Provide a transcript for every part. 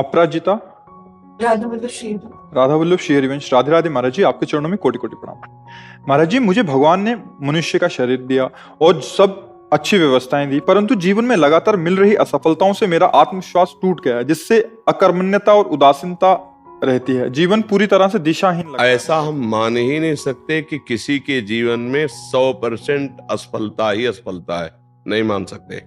अपराजिता राधा वल्लभ श्री। राधा वल्लभ श्री हरिवंश। राधे राधे महाराज जी, आपके चरणों में कोटि कोटि प्रणाम। महाराज जी, मुझे भगवान ने मनुष्य का शरीर दिया और सब अच्छी व्यवस्थाएं दी, परंतु जीवन में लगातार मिल रही असफलताओं से मेरा आत्मविश्वास टूट गया है, जिससे अकर्मण्यता और उदासीनता रहती है। जीवन पूरी तरह से दिशाहीन लगता है। ऐसा हम मान ही नहीं सकते कि किसी के जीवन में 100% असफलता ही असफलता है, नहीं मान सकते।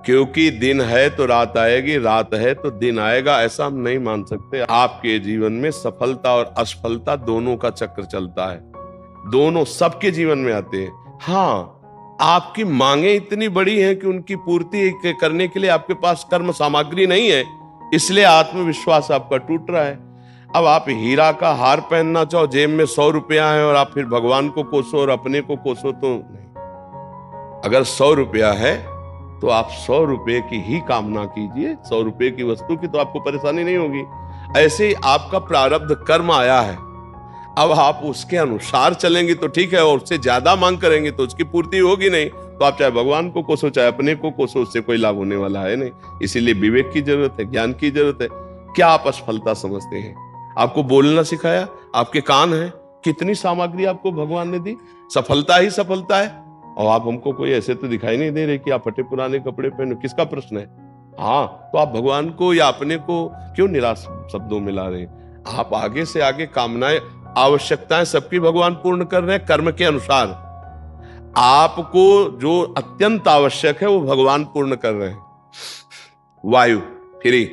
क्योंकि दिन है तो रात आएगी, रात है तो दिन आएगा, ऐसा हम नहीं मान सकते। आपके जीवन में सफलता और असफलता दोनों का चक्र चलता है, दोनों सबके जीवन में आते हैं। हाँ, आपकी मांगे इतनी बड़ी हैं कि उनकी पूर्ति करने के लिए आपके पास कर्म सामग्री नहीं है, इसलिए आत्मविश्वास आपका टूट रहा है। अब आप हीरा का हार पहनना चाहो, जेब में 100 रुपया है और आप फिर भगवान को कोसो और अपने को कोसो तो नहीं। अगर 100 रुपया है तो आप 100 रुपये की ही कामना कीजिए, 100 रुपये की वस्तु की तो आपको परेशानी नहीं होगी। ऐसे ही आपका प्रारब्ध कर्म आया है, अब आप उसके अनुसार चलेंगे तो ठीक है, और उससे ज्यादा मांग करेंगे तो उसकी पूर्ति होगी नहीं। तो आप चाहे भगवान को कोसो चाहे अपने को कोसो, उससे कोई लाभ होने वाला है नहीं। इसीलिए विवेक की जरूरत है, ज्ञान की जरूरत है। क्या आप असफलता समझते हैं? आपको बोलना सिखाया, आपके कान हैं, कितनी सामग्री आपको भगवान ने दी, सफलता ही सफलता है। और आप हमको कोई ऐसे तो दिखाई नहीं दे रहे कि आप फटे पुराने कपड़े पहनो, किसका प्रश्न है? हाँ, तो आप भगवान को या अपने को क्यों निराश शब्दों में ला रहे हैं? आप आगे से आगे कामनाएं, आवश्यकताएं सबकी भगवान पूर्ण कर रहे हैं कर्म के अनुसार। आपको जो अत्यंत आवश्यक है वो भगवान पूर्ण कर रहे हैं। वायु फ्री,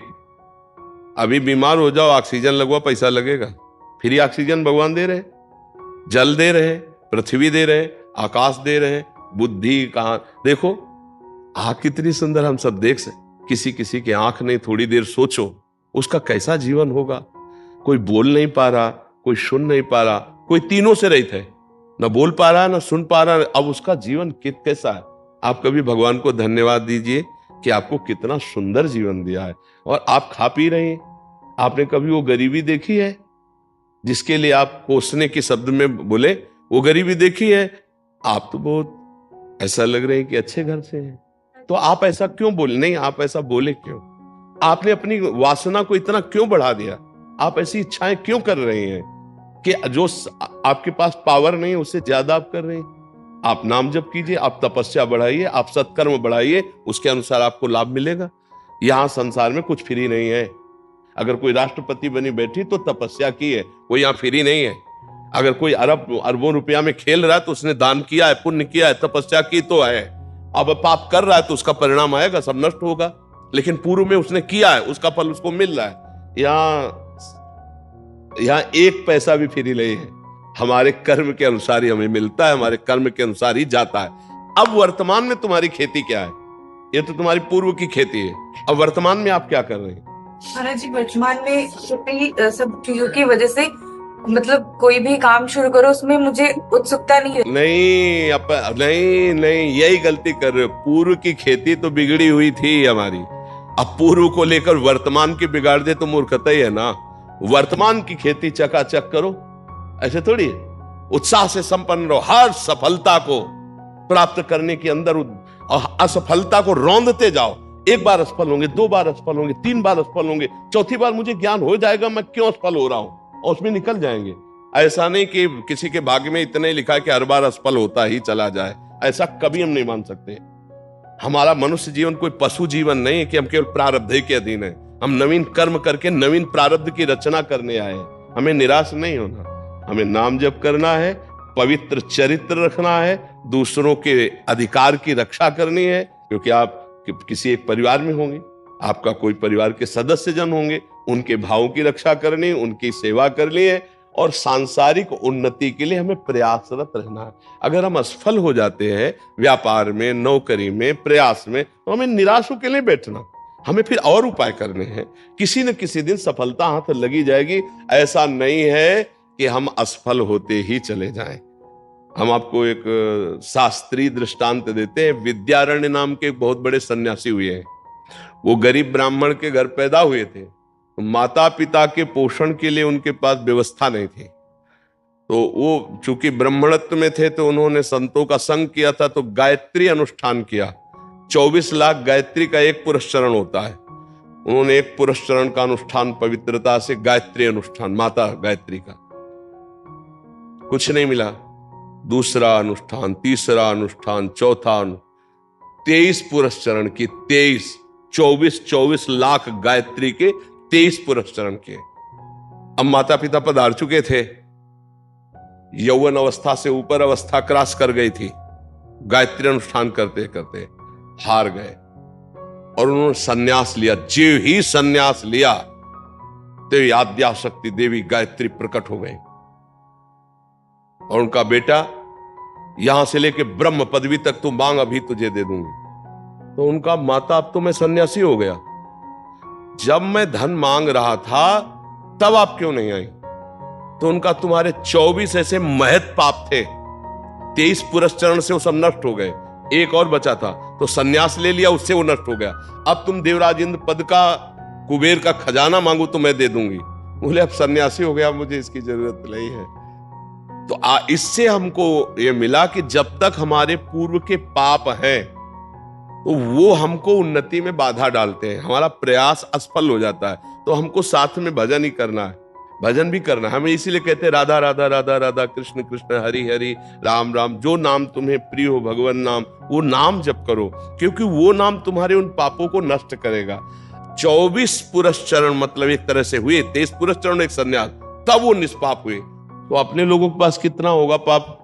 अभी बीमार हो जाओ, ऑक्सीजन लगवा, पैसा लगेगा, फ्री ऑक्सीजन भगवान दे रहे हैं। जल दे रहे हैं, पृथ्वी दे रहे हैं, आकाश दे रहे हैं, बुद्धि कहां देखो, आंख कितनी सुंदर हम सब देख सकते। किसी किसी की आंख नहीं, थोड़ी देर सोचो उसका कैसा जीवन होगा। कोई बोल नहीं पा रहा, कोई सुन नहीं पा रहा, कोई तीनों से रहित है, ना बोल पा रहा ना सुन पा रहा, अब उसका जीवन कैसा है? आप कभी भगवान को धन्यवाद दीजिए कि आपको कितना सुंदर जीवन दिया है और आप खा पी रहे हैं। आपने कभी वो गरीबी देखी है जिसके लिए आप कोसने के शब्द में बोले? वो गरीबी देखी है? आप तो बहुत ऐसा लग रहे हैं कि अच्छे घर से हैं, तो आप ऐसा क्यों बोले? नहीं, आप ऐसा बोले क्यों? आपने अपनी वासना को इतना क्यों बढ़ा दिया? आप ऐसी इच्छाएं क्यों कर रहे हैं कि जो आपके पास पावर नहीं है उससे ज्यादा आप कर रहे हैं? आप नाम जप कीजिए, आप तपस्या बढ़ाइए, आप सत्कर्म बढ़ाइए, उसके अनुसार आपको लाभ मिलेगा। यहां संसार में कुछ फ्री नहीं है। अगर कोई राष्ट्रपति बनी बैठी तो तपस्या की है, कोई यहां फ्री नहीं है। अगर कोई अरबों रुपया में खेल रहा है तो उसने दान किया है, पुण्य किया है, तपस्या की तो है। अब पाप कर रहा है तो उसका परिणाम आएगा, सब नष्ट होगा। लेकिन पूर्व में उसने किया है, उसका फल उसको मिल रहा है। यहां 1 पैसा भी फ्री नहीं है। हमारे कर्म के अनुसार ही हमें मिलता है, हमारे कर्म के अनुसार ही जाता है। अब वर्तमान में तुम्हारी खेती क्या है? ये तो तुम्हारी पूर्व की खेती है। अब वर्तमान में आप क्या कर रहे हैं? महाराज जी, वर्तमान में सब चीजों की वजह से मतलब कोई भी काम शुरू करो उसमें मुझे उत्सुकता नहीं है। नहीं, यही गलती कर रहे हो। पूर्व की खेती तो बिगड़ी हुई थी हमारी, अब पूर्व को लेकर वर्तमान की बिगाड़ दे तो मूर्खता ही है ना। वर्तमान की खेती चकाचक करो, ऐसे थोड़ी है। उत्साह से संपन्न रहो, हर सफलता को प्राप्त करने के अंदर असफलता को रौंदते जाओ। 1 बार असफल होंगे, 2 बार असफल होंगे, 3 बार असफल होंगे, चौथी बार मुझे ज्ञान हो जाएगा मैं क्यों असफल हो रहा हूं, और उसमें निकल जाएंगे। ऐसा नहीं कि किसी के भाग्य में इतना ही लिखा है कि हर बार असफल होता ही चला जाए, ऐसा कभी हम नहीं मान सकते। हमारा मनुष्य जीवन कोई पशु जीवन नहीं है कि हम केवल प्रारब्ध के अधीन है। हम नवीन कर्म करके नवीन प्रारब्ध की रचना करने आए हैं। हमें निराश नहीं होना, हमें नाम जप करना है, पवित्र चरित्र रखना है, दूसरों के अधिकार की रक्षा करनी है। क्योंकि आप किसी एक परिवार में होंगे, आपका कोई परिवार के सदस्य जन होंगे, उनके भावों की रक्षा करनी, उनकी सेवा करनी है, और सांसारिक उन्नति के लिए हमें प्रयासरत रहना है। अगर हम असफल हो जाते हैं व्यापार में, नौकरी में, प्रयास में, तो हमें निराश होकर नहीं बैठना, हमें फिर और उपाय करने हैं। किसी न किसी दिन सफलता हाथ लगी जाएगी। ऐसा नहीं है कि हम असफल होते ही चले जाएं। हम आपको एक शास्त्रीय दृष्टांत देते हैं। विद्यारण्य नाम के एक बहुत बड़े सन्यासी हुए हैं। वो गरीब ब्राह्मण के घर पैदा हुए थे, माता पिता के पोषण के लिए उनके पास व्यवस्था नहीं थी। तो वो चूंकि ब्राह्मणत्व में थे तो उन्होंने संतों का संग किया था, तो गायत्री अनुष्ठान किया। 24 लाख गायत्री का एक पुरस्चरण होता है। उन्होंने एक पुरस्चरण का अनुष्ठान पवित्रता से, गायत्री अनुष्ठान माता गायत्री का, कुछ नहीं मिला। दूसरा अनुष्ठान, तीसरा अनुष्ठान, चौथा 23 पुरस्चरण की, 24 लाख गायत्री के 23 पुरस्चरण किए। अब माता पिता पधार चुके थे, यौवन अवस्था से ऊपर अवस्था क्रॉस कर गई थी, गायत्री अनुष्ठान करते करते हार गए और उन्होंने सन्यास लिया। जो ही सन्यास लिया तो आद्याशक्ति देवी गायत्री प्रकट हो गई और उनका बेटा, यहां से लेके ब्रह्म पदवी तक तू मांग, अभी तुझे दे दूंगी। तो उनका माता, अब तो मैं सन्यासी हो गया, जब मैं धन मांग रहा था तब आप क्यों नहीं आई? तो उनका, तुम्हारे 24 ऐसे महत पाप थे, 23 पुरस्चरण से वो सब नष्ट हो गए, एक और बचा था तो सन्यास ले लिया, उससे वो नष्ट हो गया। अब तुम देवराज इंद्र पद का, कुबेर का खजाना मांगो तो मैं दे दूंगी। बोले अब सन्यासी हो गया, मुझे इसकी जरूरत नहीं है। तो इससे हमको ये मिला कि जब तक हमारे पूर्व के पाप हैं तो वो हमको उन्नति में बाधा डालते हैं, हमारा प्रयास असफल हो जाता है। तो हमको साथ में भजन ही करना है, भजन भी करना है। हमें इसीलिए कहते हैं राधा राधा राधा राधा, कृष्ण कृष्ण हरि हरि, राम राम। जो नाम तुम्हें प्रिय हो भगवान नाम, वो नाम जप करो, क्योंकि वो नाम तुम्हारे उन पापों को नष्ट करेगा। 24 पुरस्चरण मतलब एक तरह से हुए, 23 पुरस्चरण एक सन्यास, तब वो निष्पाप हुए। तो अपने लोगों के पास कितना होगा पाप?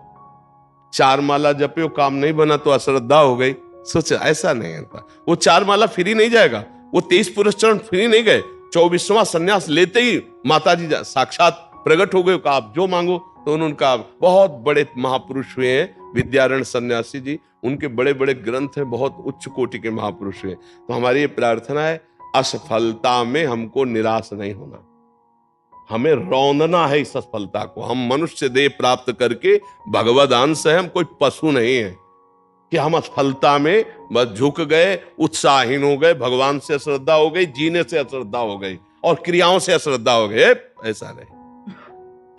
4 माला जपे हो, काम नहीं बना तो अश्रद्धा हो गई। सोचा ऐसा नहीं होता, वो 4 माला फ्री नहीं जाएगा, वो 23 पुरस्चरण फ्री नहीं गए। 24वां सन्यास लेते ही माता जी साक्षात प्रकट हो गए, कहा आप जो मांगो। तो उनका, बहुत बड़े महापुरुष हुए हैं विद्यारण्य सन्यासी जी, उनके बड़े बड़े ग्रंथ हैं, बहुत उच्च कोटि के महापुरुष हुए। तो हमारी ये प्रार्थना है, असफलता में हमको निराश नहीं होना, हमें रौंदना है इस असफलता को। हम मनुष्य देह प्राप्त करके भगवद अंश है, हम कोई पशु नहीं है कि हम असफलता में बस झुक गए, उत्साहहीन हो गए, भगवान से अश्रद्धा हो गई, जीने से अश्रद्धा हो गई और क्रियाओं से अश्रद्धा हो गए। ऐसा नहीं,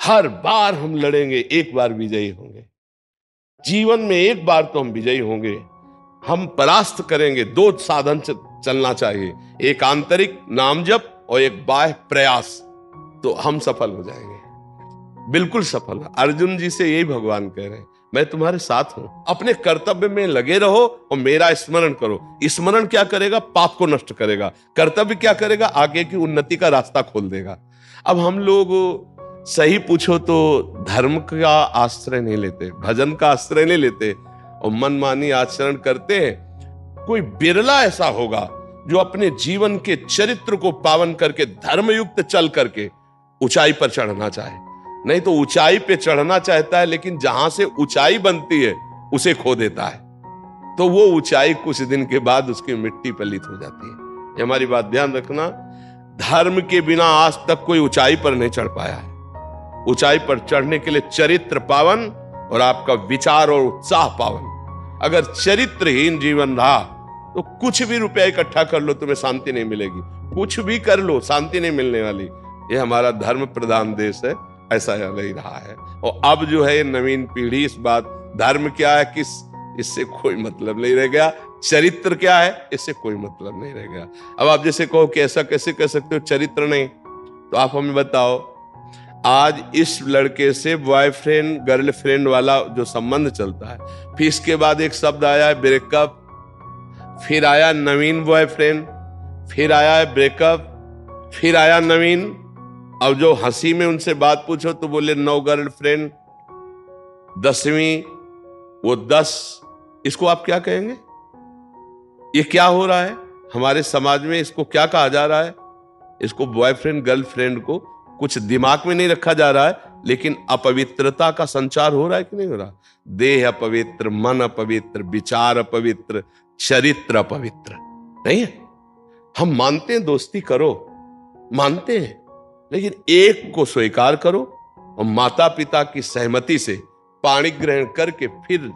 हर बार हम लड़ेंगे, एक बार विजयी होंगे। जीवन में एक बार तो हम विजयी होंगे, हम परास्त करेंगे। 2 साधन चलना चाहिए, एक आंतरिक नाम जप और एक बाह्य प्रयास, तो हम सफल हो जाएंगे, बिल्कुल सफल। अर्जुन जी से यही भगवान कह रहे हैं, मैं तुम्हारे साथ हूं, अपने कर्तव्य में लगे रहो और मेरा स्मरण करो। स्मरण क्या करेगा? पाप को नष्ट करेगा। कर्तव्य क्या करेगा? आगे की उन्नति का रास्ता खोल देगा। अब हम लोग सही पूछो तो धर्म का आश्रय नहीं लेते, भजन का आश्रय नहीं लेते और मनमानी आचरण करते हैं। कोई बिरला ऐसा होगा जो अपने जीवन के चरित्र को पावन करके, धर्मयुक्त चल करके ऊंचाई पर चढ़ना चाहे। नहीं तो ऊंचाई पे चढ़ना चाहता है, लेकिन जहां से ऊंचाई बनती है उसे खो देता है, तो वो ऊंचाई कुछ दिन के बाद उसकी मिट्टी पलित हो जाती है। ये हमारी बात ध्यान रखना। धर्म के बिना आज तक कोई ऊंचाई पर नहीं चढ़ पाया है। ऊंचाई पर चढ़ने के लिए चरित्र पावन और आपका विचार और उत्साह पावन। अगर चरित्रहीन जीवन रहा तो कुछ भी रुपया इकट्ठा कर लो, तुम्हें शांति नहीं मिलेगी। कुछ भी कर लो, शांति नहीं मिलने वाली। ये हमारा धर्म प्रधान देश है, ऐसा नहीं रहा है। और अब जो है नवीन पीढ़ी इस बात, धर्म क्या है किस, इससे कोई मतलब नहीं रह गया। चरित्र क्या है, इससे कोई मतलब नहीं रह गया। अब आप जैसे कहो कि ऐसा कैसे कह सकते हो चरित्र नहीं, तो आप हमें बताओ, आज इस लड़के से बॉयफ्रेंड गर्लफ्रेंड वाला जो संबंध चलता है, फिर इसके बाद एक शब्द आया है ब्रेकअप, फिर आया नवीन बॉयफ्रेंड, फिर आया है ब्रेकअप, फिर आया नवीन। अब जो हंसी में उनसे बात पूछो तो बोले 9 गर्लफ्रेंड, 10वीं, वो 10। इसको आप क्या कहेंगे? ये क्या हो रहा है हमारे समाज में? इसको क्या कहा जा रहा है? इसको बॉयफ्रेंड गर्लफ्रेंड को कुछ दिमाग में नहीं रखा जा रहा है, लेकिन अपवित्रता का संचार हो रहा है कि नहीं हो रहा? देह अपवित्र, मन अपवित्र, विचार अपवित्र, चरित्र अपवित्र नहीं है। हम मानते हैं दोस्ती करो, मानते हैं, लेकिन एक को स्वीकार करो और माता पिता की सहमति से पाणी ग्रहण करके फिर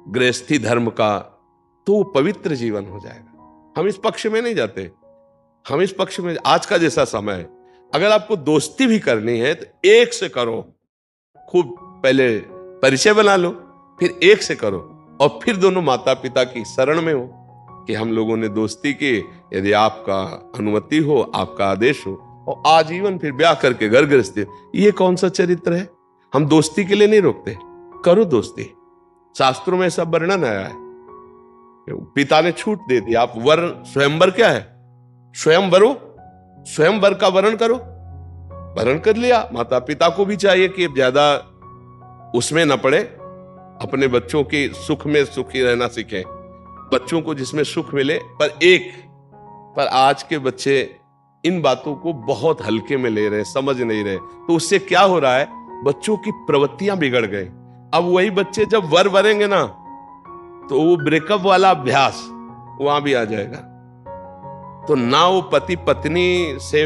गृहस्थी धर्म का, तो वो पवित्र जीवन हो जाएगा। हम इस पक्ष में नहीं जाते, हम इस पक्ष में, आज का जैसा समय है, अगर आपको दोस्ती भी करनी है तो एक से करो, खूब पहले परिचय बना लो, फिर एक से करो और फिर दोनों माता पिता की शरण में हो, कि हम लोगों ने दोस्ती की, यदि आपका अनुमति हो, आपका आदेश हो, और आजीवन फिर ब्याह करके घर गृहस्थी, ये कौन सा चरित्र है? हम दोस्ती के लिए नहीं रोकते, करो दोस्ती। शास्त्रों में सब वर्णन आया है, पिता ने छूट दे दी, आप वर स्वयंवर क्या है? स्वयंवरो, स्वयंवर का वर्ण करो, वर्ण कर लिया। माता पिता को भी चाहिए कि ज्यादा उसमें न पड़े, अपने बच्चों के सुख में सुखी रहना सीखें, बच्चों को जिसमें सुख मिले। पर आज के बच्चे इन बातों को बहुत हल्के में ले रहे हैं, समझ नहीं रहे। तो उससे क्या हो रहा है, बच्चों की प्रवृत्तियां बिगड़ गई। अब वही बच्चे जब वर वरेंगे ना, तो वो ब्रेकअप वाला अभ्यास वहां भी आ जाएगा। तो ना वो पति पत्नी से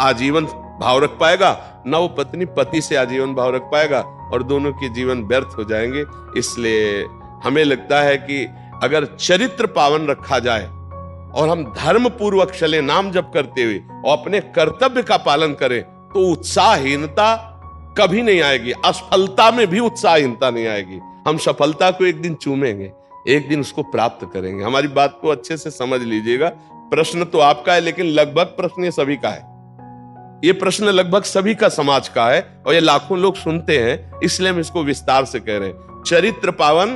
आजीवन भाव रख पाएगा, ना वो पत्नी पति से आजीवन भाव रख पाएगा, और दोनों के जीवन व्यर्थ हो जाएंगे। इसलिए हमें लगता है कि अगर चरित्र पावन रखा जाए और हम धर्म पूर्वक चले, नाम जप करते हुए, और अपने कर्तव्य का पालन करें, तो उत्साहहीनता कभी नहीं आएगी। असफलता में भी उत्साहहीनता नहीं आएगी। हम सफलता को एक दिन चूमेंगे, एक दिन उसको प्राप्त करेंगे। हमारी बात को अच्छे से समझ लीजिएगा। प्रश्न तो आपका है, लेकिन लगभग प्रश्न ये सभी का है। ये प्रश्न लगभग सभी का समाज का है, और ये लाखों लोग सुनते हैं, इसलिए हम इसको विस्तार से कह रहे हैं। चरित्र पावन,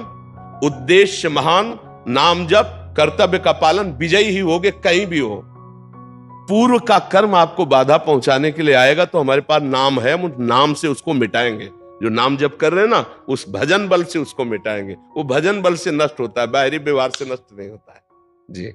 उद्देश्य महान, नाम जप, कर्तव्य का पालन, विजयी ही होगे कहीं भी हो। पूर्व का कर्म आपको बाधा पहुंचाने के लिए आएगा, तो हमारे पास नाम है, हम नाम से उसको मिटाएंगे। जो नाम जप कर रहे हैं ना, उस भजन बल से उसको मिटाएंगे। वो भजन बल से नष्ट होता है, बाहरी व्यवहार से नष्ट नहीं होता है। जी।